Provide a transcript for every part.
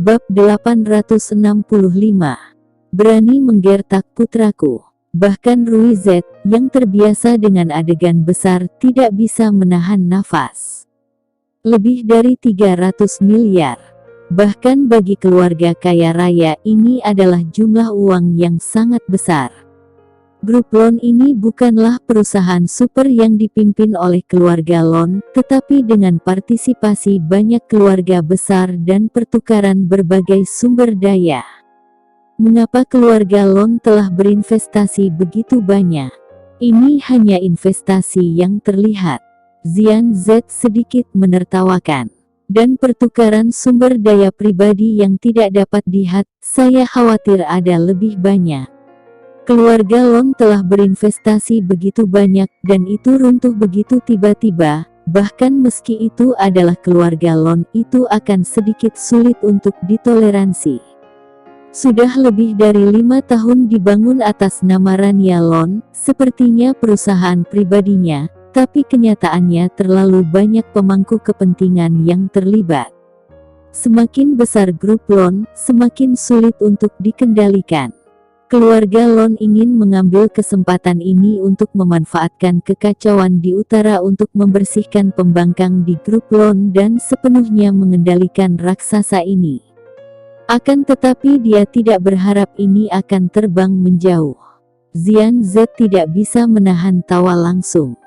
Bab 865. Berani menggertak putraku. Bahkan Rui Z, yang terbiasa dengan adegan besar, tidak bisa menahan nafas. Lebih dari 300 miliar. Bahkan bagi keluarga kaya raya ini adalah jumlah uang yang sangat besar. Grup Lon ini bukanlah perusahaan super yang dipimpin oleh keluarga Lon, tetapi dengan partisipasi banyak keluarga besar dan pertukaran berbagai sumber daya. Mengapa keluarga Lon telah berinvestasi begitu banyak? Ini hanya investasi yang terlihat. Zian Z sedikit menertawakan. Dan pertukaran sumber daya pribadi yang tidak dapat dilihat, saya khawatir ada lebih banyak. Keluarga Lon telah berinvestasi begitu banyak, dan itu runtuh begitu tiba-tiba, bahkan meski itu adalah keluarga Lon, itu akan sedikit sulit untuk ditoleransi. Sudah lebih dari 5 tahun dibangun atas nama Rania Lon, sepertinya perusahaan pribadinya, tapi kenyataannya terlalu banyak pemangku kepentingan yang terlibat. Semakin besar grup Lon, semakin sulit untuk dikendalikan. Keluarga Lon ingin mengambil kesempatan ini untuk memanfaatkan kekacauan di utara untuk membersihkan pembangkang di grup Lon dan sepenuhnya mengendalikan raksasa ini. Akan tetapi dia tidak berharap ini akan terbang menjauh. Zian Z tidak bisa menahan tawa langsung.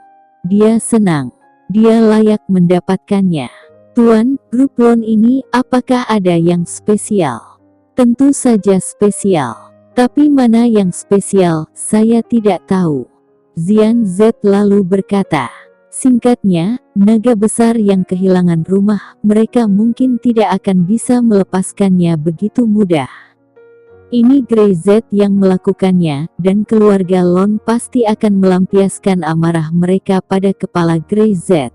Dia senang. Dia layak mendapatkannya. Tuan, grup Lon ini apakah ada yang spesial? Tentu saja spesial. Tapi mana yang spesial, saya tidak tahu. Zian Z lalu berkata. Singkatnya, naga besar yang kehilangan rumah, mereka mungkin tidak akan bisa melepaskannya begitu mudah. Ini Grey Z yang melakukannya, dan keluarga Lon pasti akan melampiaskan amarah mereka pada kepala Grey Z.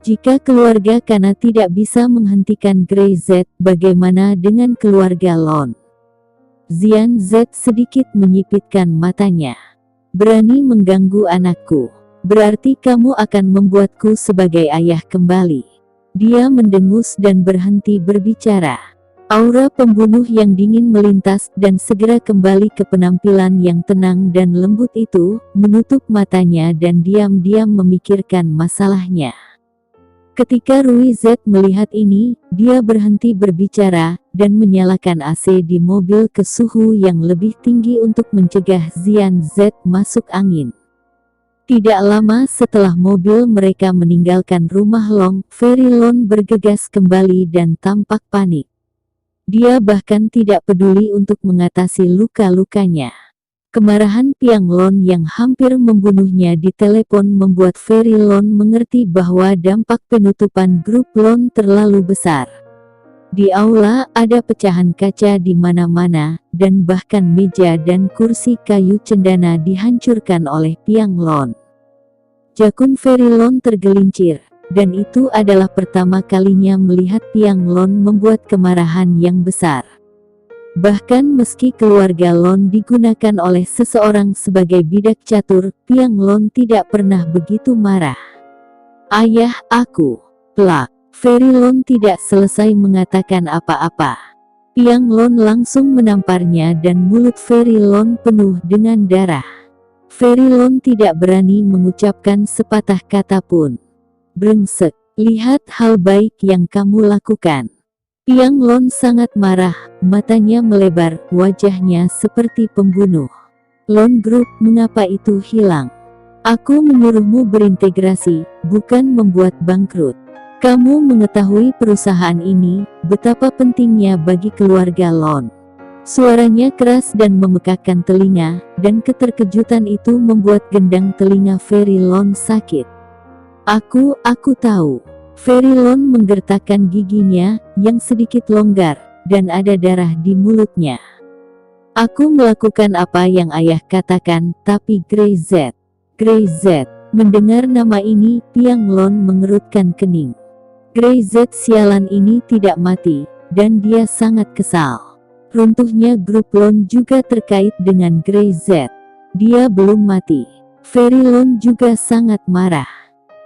Jika keluarga Kana tidak bisa menghentikan Grey Z, bagaimana dengan keluarga Lon? Zian Z sedikit menyipitkan matanya. Berani mengganggu anakku. Berarti kamu akan membuatku sebagai ayah kembali. Dia mendengus dan berhenti berbicara. Aura pembunuh yang dingin melintas dan segera kembali ke penampilan yang tenang dan lembut itu, menutup matanya dan diam-diam memikirkan masalahnya. Ketika Rui Z melihat ini, dia berhenti berbicara, dan menyalakan AC di mobil ke suhu yang lebih tinggi untuk mencegah Zian Z masuk angin. Tidak lama setelah mobil mereka meninggalkan rumah Long, Fairy Lon bergegas kembali dan tampak panik. Dia bahkan tidak peduli untuk mengatasi luka-lukanya. Kemarahan Piang Lon yang hampir membunuhnya di telepon membuat Fairy Lon mengerti bahwa dampak penutupan grup Lon terlalu besar. Di aula ada pecahan kaca di mana-mana, dan bahkan meja dan kursi kayu cendana dihancurkan oleh Piang Lon. Jakun Fairy Lon tergelincir, dan itu adalah pertama kalinya melihat Piang Lon membuat kemarahan yang besar. Bahkan meski keluarga Lon digunakan oleh seseorang sebagai bidak catur, Piang Lon tidak pernah begitu marah. Ayah, aku. Plak. Fairy Lon tidak selesai mengatakan apa-apa. Piang Lon langsung menamparnya dan mulut Fairy Lon penuh dengan darah. Fairy Lon tidak berani mengucapkan sepatah kata pun. Brengsek, lihat hal baik yang kamu lakukan. Piang Lon sangat marah, matanya melebar, wajahnya seperti pembunuh. Lon Group, mengapa itu hilang? Aku menyuruhmu berintegrasi, bukan membuat bangkrut. Kamu mengetahui perusahaan ini, betapa pentingnya bagi keluarga Lon. Suaranya keras dan memekakkan telinga, dan keterkejutan itu membuat gendang telinga Fairy Lon sakit. Aku tahu. Fairy Lon menggertakkan giginya, yang sedikit longgar, dan ada darah di mulutnya. Aku melakukan apa yang ayah katakan, tapi Grey Z. Mendengar nama ini, Piang Lon mengerutkan kening. Grey Z sialan ini tidak mati, dan dia sangat kesal. Runtuhnya grup Lon juga terkait dengan Grey Z. Dia belum mati. Fairy Lon juga sangat marah.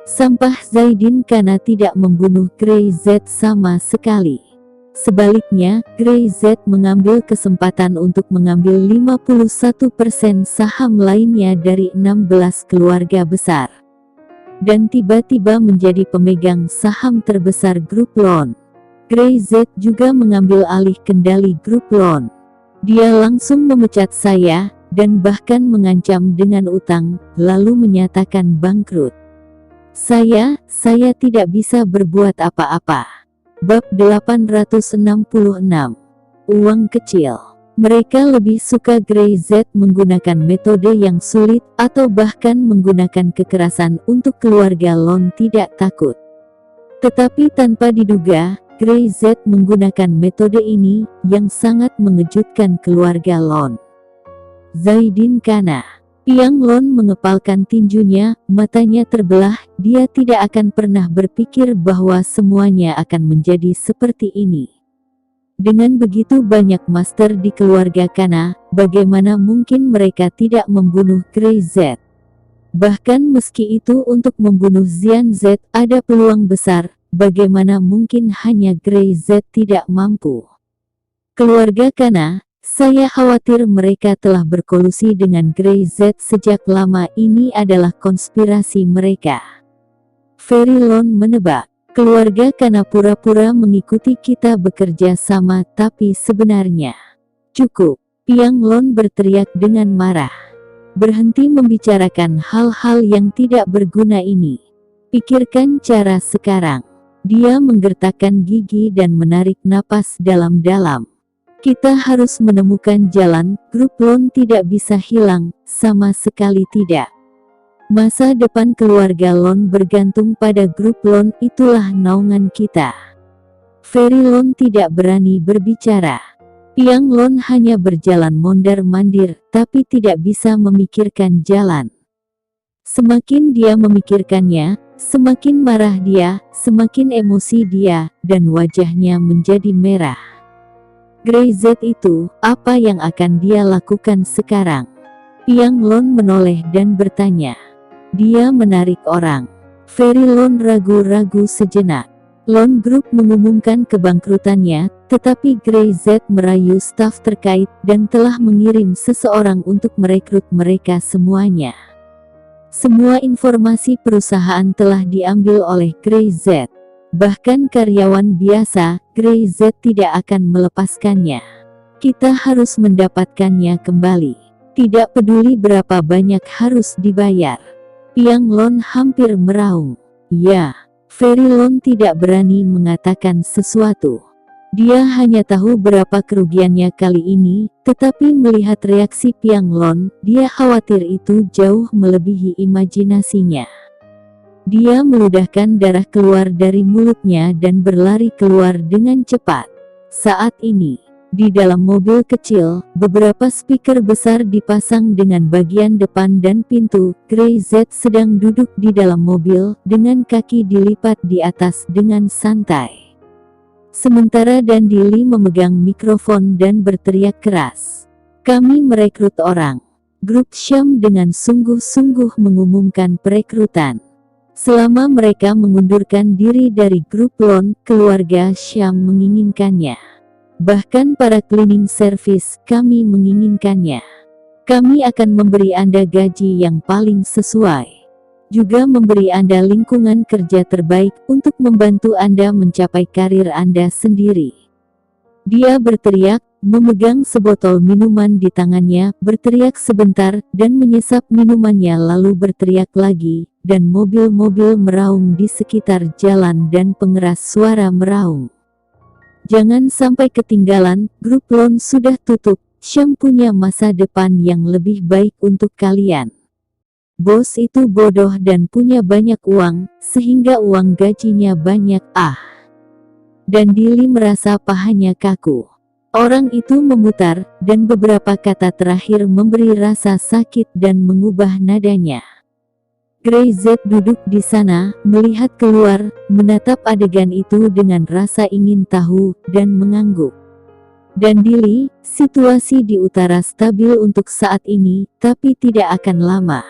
Sampah Zaidin Kana tidak membunuh Grey Z sama sekali. Sebaliknya, Grey Z mengambil kesempatan untuk mengambil 51% saham lainnya dari 16 keluarga besar. Dan tiba-tiba menjadi pemegang saham terbesar grup Loan. Grey Z juga mengambil alih kendali grup Loan. Dia langsung memecat saya, dan bahkan mengancam dengan utang, lalu menyatakan bangkrut. Saya tidak bisa berbuat apa-apa. Bab 866. Uang kecil. Mereka lebih suka Grey Z menggunakan metode yang sulit, atau bahkan menggunakan kekerasan untuk keluarga Loan tidak takut. Tetapi tanpa diduga, Grey Z menggunakan metode ini, yang sangat mengejutkan keluarga Loan. Zaidin Kana. Piang Loan mengepalkan tinjunya, matanya terbelah, dia tidak akan pernah berpikir bahwa semuanya akan menjadi seperti ini. Dengan begitu banyak master di keluarga Kana, bagaimana mungkin mereka tidak membunuh Grey Z? Bahkan meski itu untuk membunuh Xian Z ada peluang besar, bagaimana mungkin hanya Grey Z tidak mampu? Keluarga Kana, saya khawatir mereka telah berkolusi dengan Grey Z sejak lama. Ini adalah konspirasi mereka. Ferry Loan menebak, keluarga Kana pura-pura mengikuti kita bekerja sama, tapi sebenarnya cukup. Piang Loan berteriak dengan marah. Berhenti membicarakan hal-hal yang tidak berguna ini. Pikirkan cara sekarang. Dia menggertakkan gigi dan menarik napas dalam-dalam. Kita harus menemukan jalan, grup Loan tidak bisa hilang, sama sekali tidak. Masa depan keluarga Loan bergantung pada grup Loan, itulah naungan kita. Ferry Loan tidak berani berbicara. Piang Loan hanya berjalan mondar-mandir, tapi tidak bisa memikirkan jalan. Semakin dia memikirkannya, semakin marah dia, semakin emosi dia, dan wajahnya menjadi merah. Grey Z itu, apa yang akan dia lakukan sekarang? Piang Loan menoleh dan bertanya. Dia menarik orang. Ferry Loan ragu-ragu sejenak. Loan Group mengumumkan kebangkrutannya, tetapi Grey Z merayu staf terkait dan telah mengirim seseorang untuk merekrut mereka semuanya. Semua informasi perusahaan telah diambil oleh Grey Z. Bahkan karyawan biasa, Grey Z tidak akan melepaskannya. Kita harus mendapatkannya kembali. Tidak peduli berapa banyak harus dibayar. Piang Loan hampir meraung. Ya. Ferry Loan tidak berani mengatakan sesuatu. Dia hanya tahu berapa kerugiannya kali ini, tetapi melihat reaksi Piang Loan, dia khawatir itu jauh melebihi imajinasinya. Dia meludahkan darah keluar dari mulutnya dan berlari keluar dengan cepat. Saat ini, di dalam mobil kecil, beberapa speaker besar dipasang dengan bagian depan dan pintu. Grey Z sedang duduk di dalam mobil, dengan kaki dilipat di atas dengan santai. Sementara Dandili memegang mikrofon dan berteriak keras. Kami merekrut orang. Grup Syam dengan sungguh-sungguh mengumumkan perekrutan. Selama mereka mengundurkan diri dari grup Loan, keluarga Syam menginginkannya. Bahkan para cleaning service, kami menginginkannya. Kami akan memberi Anda gaji yang paling sesuai. Juga memberi Anda lingkungan kerja terbaik untuk membantu Anda mencapai karir Anda sendiri. Dia berteriak, memegang sebotol minuman di tangannya, berteriak sebentar, dan menyesap minumannya lalu berteriak lagi, dan mobil-mobil meraung di sekitar jalan dan pengeras suara meraung. Jangan sampai ketinggalan, grup Loan sudah tutup, Syam punya masa depan yang lebih baik untuk kalian. Bos itu bodoh dan punya banyak uang, sehingga uang gajinya banyak. Dandili merasa pahanya kaku. Orang itu memutar, dan beberapa kata terakhir memberi rasa sakit dan mengubah nadanya. Grey Z duduk di sana, melihat keluar, menatap adegan itu dengan rasa ingin tahu, dan mengangguk. Dandili, situasi di utara stabil untuk saat ini, tapi tidak akan lama.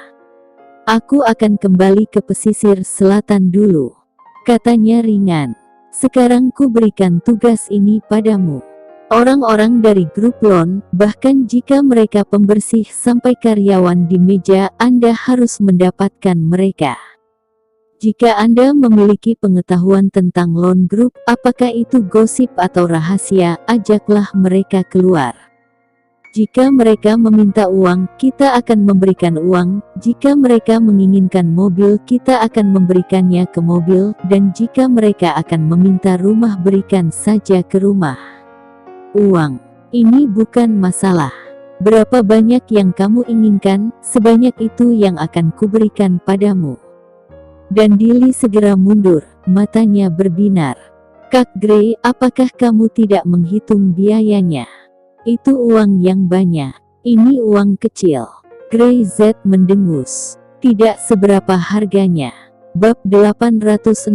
Aku akan kembali ke pesisir selatan dulu, katanya ringan. Sekarang ku berikan tugas ini padamu. Orang-orang dari grup loan, bahkan jika mereka pembersih sampai karyawan di meja, Anda harus mendapatkan mereka. Jika Anda memiliki pengetahuan tentang loan group, apakah itu gosip atau rahasia, ajaklah mereka keluar. Jika mereka meminta uang, kita akan memberikan uang. Jika mereka menginginkan mobil, kita akan memberikannya ke mobil. Dan jika mereka akan meminta rumah, berikan saja ke rumah. Uang ini bukan masalah. Berapa banyak yang kamu inginkan, sebanyak itu yang akan kuberikan padamu. Dan Dilly segera mundur, matanya berbinar. Kak Gray, apakah kamu tidak menghitung biayanya? Itu uang yang banyak. Ini uang kecil. Gray Z mendengus. Tidak seberapa harganya. Bab 867.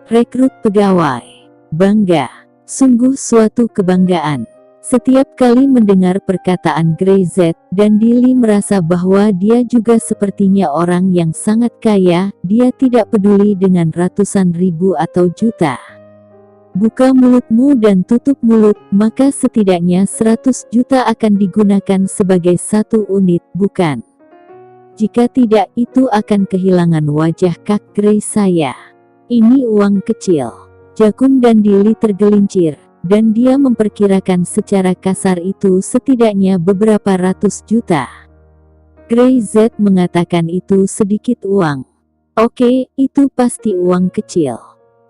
Rekrut pegawai. Bangga. Sungguh suatu kebanggaan. Setiap kali mendengar perkataan Gray Z, dan Dilly merasa bahwa dia juga sepertinya orang yang sangat kaya. Dia tidak peduli dengan ratusan ribu atau juta. Buka mulutmu dan tutup mulut, maka setidaknya 100 juta akan digunakan sebagai satu unit, bukan? Jika tidak, itu akan kehilangan wajah Kak Gray saya. Ini uang kecil. Jakun dan Dilly tergelincir, dan dia memperkirakan secara kasar itu setidaknya beberapa ratus juta. Gray Z mengatakan itu sedikit uang. Oke, itu pasti uang kecil.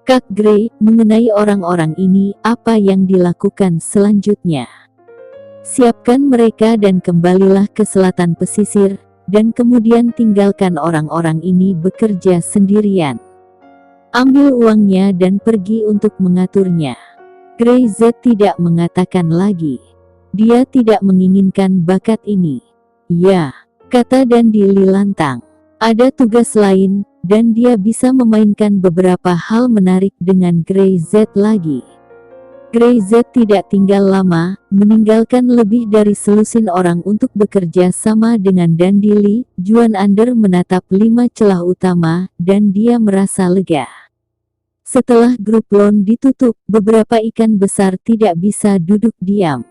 Kak Gray, mengenai orang-orang ini, apa yang dilakukan selanjutnya? Siapkan mereka dan kembalilah ke selatan pesisir, dan kemudian tinggalkan orang-orang ini bekerja sendirian. Ambil uangnya dan pergi untuk mengaturnya. Gray Z tidak mengatakan lagi. Dia tidak menginginkan bakat ini. Ya, kata dan Dilly lantang. Ada tugas lain, dan dia bisa memainkan beberapa hal menarik dengan Gray Z lagi. Gray Z tidak tinggal lama, meninggalkan lebih dari selusin orang untuk bekerja sama dengan Dan Dilly. Juan Under menatap 5 celah utama, dan dia merasa lega. Setelah grup loan ditutup, beberapa ikan besar tidak bisa duduk diam.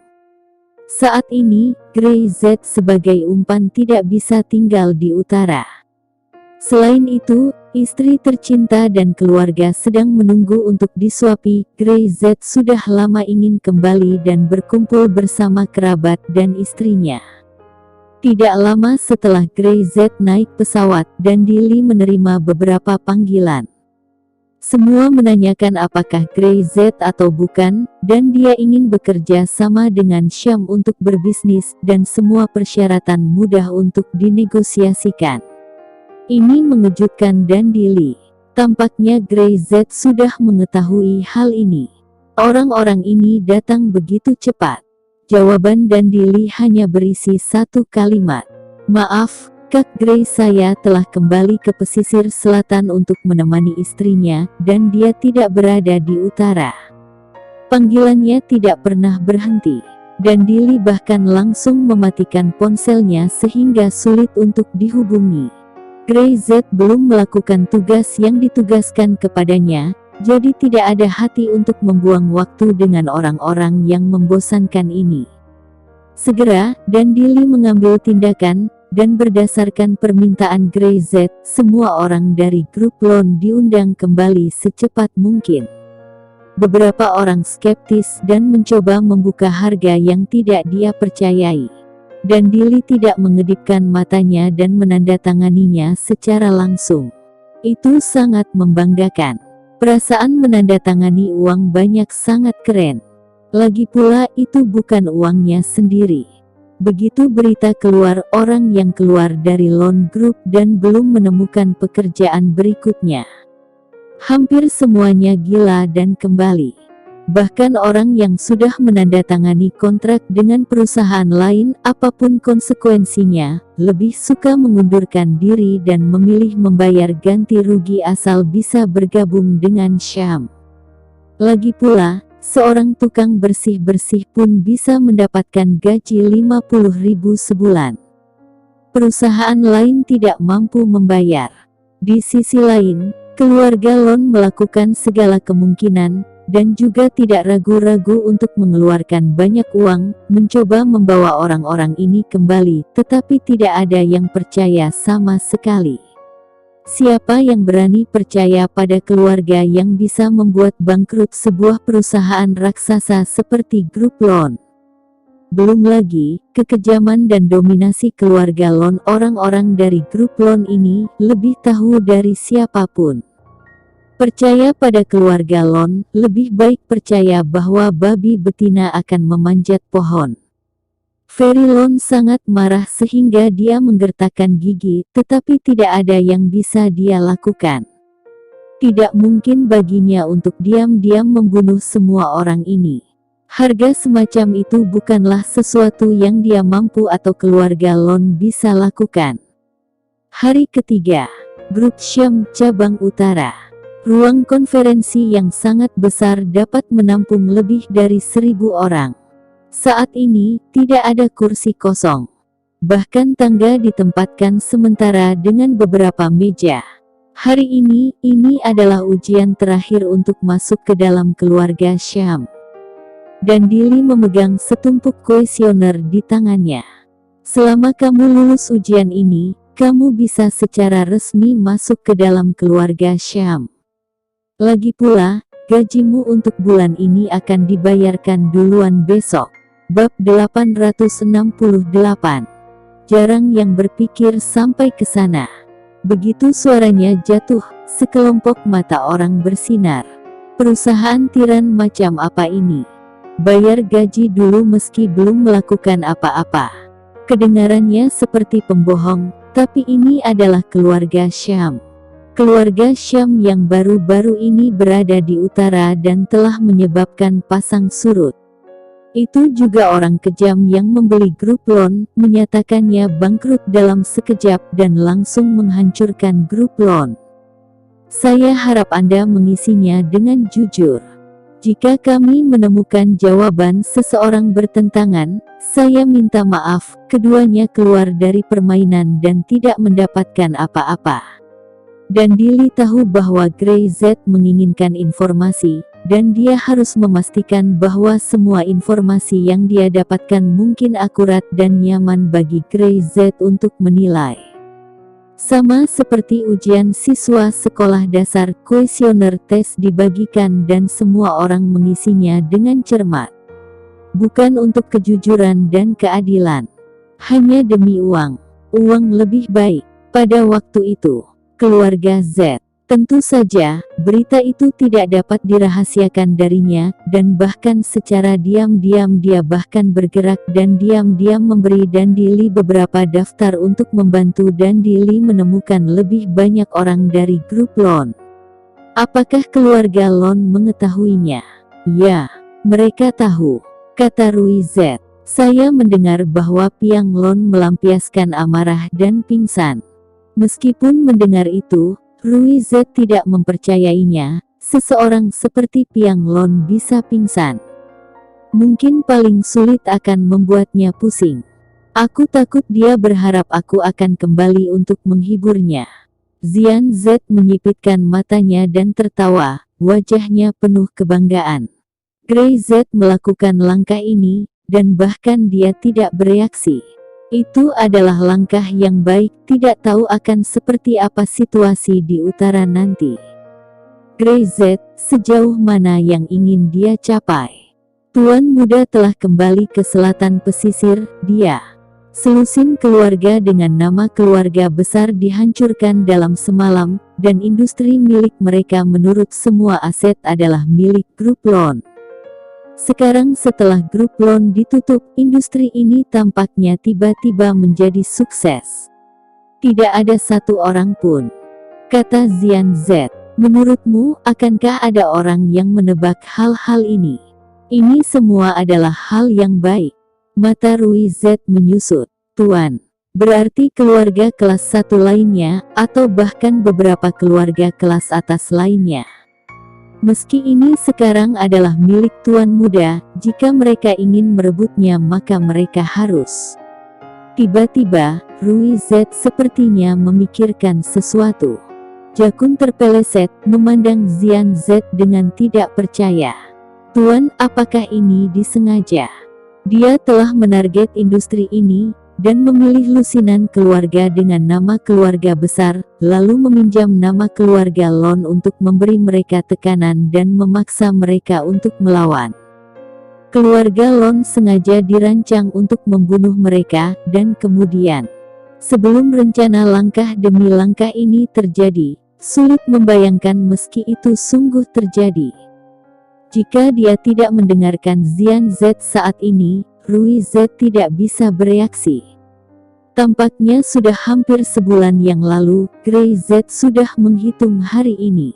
Saat ini, Gray Z sebagai umpan tidak bisa tinggal di utara. Selain itu, istri tercinta dan keluarga sedang menunggu untuk disuapi. Gray Z sudah lama ingin kembali dan berkumpul bersama kerabat dan istrinya. Tidak lama setelah Gray Z naik pesawat, dan Dilly menerima beberapa panggilan. Semua menanyakan apakah Gray Z atau bukan, dan dia ingin bekerja sama dengan Syam untuk berbisnis, dan semua persyaratan mudah untuk dinegosiasikan. Ini mengejutkan Dan Dilly. Tampaknya Gray Z sudah mengetahui hal ini. Orang-orang ini datang begitu cepat. Jawaban Dan Dilly hanya berisi satu kalimat. Maaf, Kak Gray, saya telah kembali ke pesisir selatan untuk menemani istrinya, dan dia tidak berada di utara. Panggilannya tidak pernah berhenti, dan Dilly bahkan langsung mematikan ponselnya sehingga sulit untuk dihubungi. Gray Z belum melakukan tugas yang ditugaskan kepadanya, jadi tidak ada hati untuk membuang waktu dengan orang-orang yang membosankan ini. Segera, Dan Dilly mengambil tindakan, dan berdasarkan permintaan Gray Z, semua orang dari grup loan diundang kembali secepat mungkin. Beberapa orang skeptis dan mencoba membuka harga yang tidak dia percayai. Dan Dilly tidak mengedipkan matanya dan menandatanganinya secara langsung. Itu sangat membanggakan. Perasaan menandatangani uang banyak sangat keren. Lagi pula itu bukan uangnya sendiri. Begitu berita keluar, orang yang keluar dari loan group dan belum menemukan pekerjaan berikutnya. Hampir semuanya gila dan kembali. Bahkan orang yang sudah menandatangani kontrak dengan perusahaan lain, apapun konsekuensinya, lebih suka mengundurkan diri dan memilih membayar ganti rugi asal bisa bergabung dengan Syam. Lagi pula, seorang tukang bersih-bersih pun bisa mendapatkan gaji 50.000 sebulan. Perusahaan lain tidak mampu membayar. Di sisi lain, Keluarga Lon melakukan segala kemungkinan, dan juga tidak ragu-ragu untuk mengeluarkan banyak uang, mencoba membawa orang-orang ini kembali, tetapi tidak ada yang percaya sama sekali. Siapa yang berani percaya pada keluarga yang bisa membuat bangkrut sebuah perusahaan raksasa seperti Grup Lon? Belum lagi, kekejaman dan dominasi keluarga Lon. Orang-orang dari Grup Lon ini lebih tahu dari siapapun. Percaya pada keluarga Lon, lebih baik percaya bahwa babi betina akan memanjat pohon. Ferry Lon sangat marah sehingga dia menggertakkan gigi, tetapi tidak ada yang bisa dia lakukan. Tidak mungkin baginya untuk diam-diam membunuh semua orang ini. Harga semacam itu bukanlah sesuatu yang dia mampu atau keluarga Lon bisa lakukan. Hari ketiga, Grup Syam Cabang Utara. Ruang konferensi yang sangat besar dapat menampung lebih dari 1.000 orang. Saat ini, tidak ada kursi kosong. Bahkan tangga ditempatkan sementara dengan beberapa meja. Hari ini adalah ujian terakhir untuk masuk ke dalam keluarga Syam. Dan Dili memegang setumpuk kuesioner di tangannya. Selama kamu lulus ujian ini, kamu bisa secara resmi masuk ke dalam keluarga Syam. Lagi pula, gajimu untuk bulan ini akan dibayarkan duluan besok. Bab 868. Jarang yang berpikir sampai ke sana. Begitu suaranya jatuh, sekelompok mata orang bersinar. Perusahaan tiran macam apa ini? Bayar gaji dulu meski belum melakukan apa-apa. Kedengarannya seperti pembohong, tapi ini adalah keluarga Syam. Keluarga Syam yang baru-baru ini berada di utara dan telah menyebabkan pasang surut. Itu juga orang kejam yang membeli Grup Lon, menyatakannya bangkrut dalam sekejap dan langsung menghancurkan Grup Lon. Saya harap Anda mengisinya dengan jujur. Jika kami menemukan jawaban seseorang bertentangan, saya minta maaf, keduanya keluar dari permainan dan tidak mendapatkan apa-apa. Dan Dili tahu bahwa Grey Z menginginkan informasi, dan dia harus memastikan bahwa semua informasi yang dia dapatkan mungkin akurat dan nyaman bagi Grey Z untuk menilai. Sama seperti ujian siswa sekolah dasar, kuesioner tes dibagikan dan semua orang mengisinya dengan cermat. Bukan untuk kejujuran dan keadilan. Hanya demi uang. Uang lebih baik. Pada waktu itu, keluarga Z. Tentu saja, berita itu tidak dapat dirahasiakan darinya, dan bahkan secara diam-diam dia bahkan bergerak dan diam-diam memberi Dan Dili beberapa daftar untuk membantu Dan Dili menemukan lebih banyak orang dari Grup Lon. Apakah keluarga Lon mengetahuinya? Ya, mereka tahu, kata Rui Z. Saya mendengar bahwa Piang Lon melampiaskan amarah dan pingsan. Meskipun mendengar itu, Rui Z tidak mempercayainya. Seseorang seperti Piang Lon bisa pingsan. Mungkin paling sulit akan membuatnya pusing. Aku takut dia berharap aku akan kembali untuk menghiburnya. Zian Z menyipitkan matanya dan tertawa, wajahnya penuh kebanggaan. Grey Z melakukan langkah ini, dan bahkan dia tidak bereaksi. Itu adalah langkah yang baik, tidak tahu akan seperti apa situasi di utara nanti. Grey Z, sejauh mana yang ingin dia capai? Tuan muda telah kembali ke selatan pesisir, dia. Selusin keluarga dengan nama keluarga besar dihancurkan dalam semalam, dan industri milik mereka menurut semua aset adalah milik Grup Lon. Sekarang setelah Grup Lon ditutup, industri ini tampaknya tiba-tiba menjadi sukses. Tidak ada satu orang pun. Kata Zian Z, menurutmu, akankah ada orang yang menebak hal-hal ini? Ini semua adalah hal yang baik. Mata Rui Z menyusut. Tuan, berarti keluarga kelas 1 lainnya, atau bahkan beberapa keluarga kelas atas lainnya. Meski ini sekarang adalah milik Tuan Muda, jika mereka ingin merebutnya maka mereka harus. Tiba-tiba, Rui Z sepertinya memikirkan sesuatu. Jakun terpeleset, memandang Xian Z dengan tidak percaya. Tuan, apakah ini disengaja? Dia telah menarget industri ini, dan memilih lusinan keluarga dengan nama keluarga besar, lalu meminjam nama keluarga Lon untuk memberi mereka tekanan dan memaksa mereka untuk melawan. Keluarga Lon sengaja dirancang untuk membunuh mereka, dan kemudian, sebelum rencana langkah demi langkah ini terjadi, sulit membayangkan meski itu sungguh terjadi. Jika dia tidak mendengarkan Xian Z saat ini, Rui Z tidak bisa bereaksi. Tampaknya sudah hampir sebulan yang lalu, Grey Z sudah menghitung hari ini.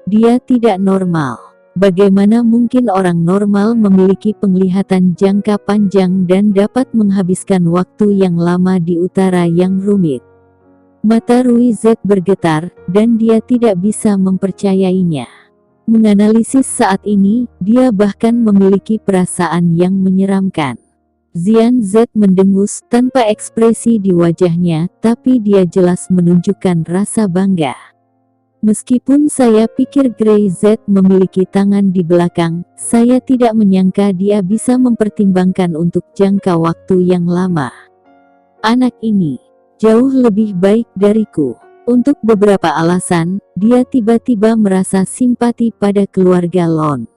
Dia tidak normal. Bagaimana mungkin orang normal memiliki penglihatan jangka panjang dan dapat menghabiskan waktu yang lama di utara yang rumit? Mata Rui Z bergetar, dan dia tidak bisa mempercayainya. Menganalisis saat ini, dia bahkan memiliki perasaan yang menyeramkan. Xian Z mendengus tanpa ekspresi di wajahnya, tapi dia jelas menunjukkan rasa bangga. Meskipun saya pikir Grey Z memiliki tangan di belakang, saya tidak menyangka dia bisa mempertimbangkan untuk jangka waktu yang lama. Anak ini jauh lebih baik dariku. Untuk beberapa alasan, dia tiba-tiba merasa simpati pada keluarga Lon.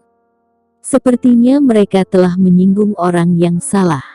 Sepertinya mereka telah menyinggung orang yang salah.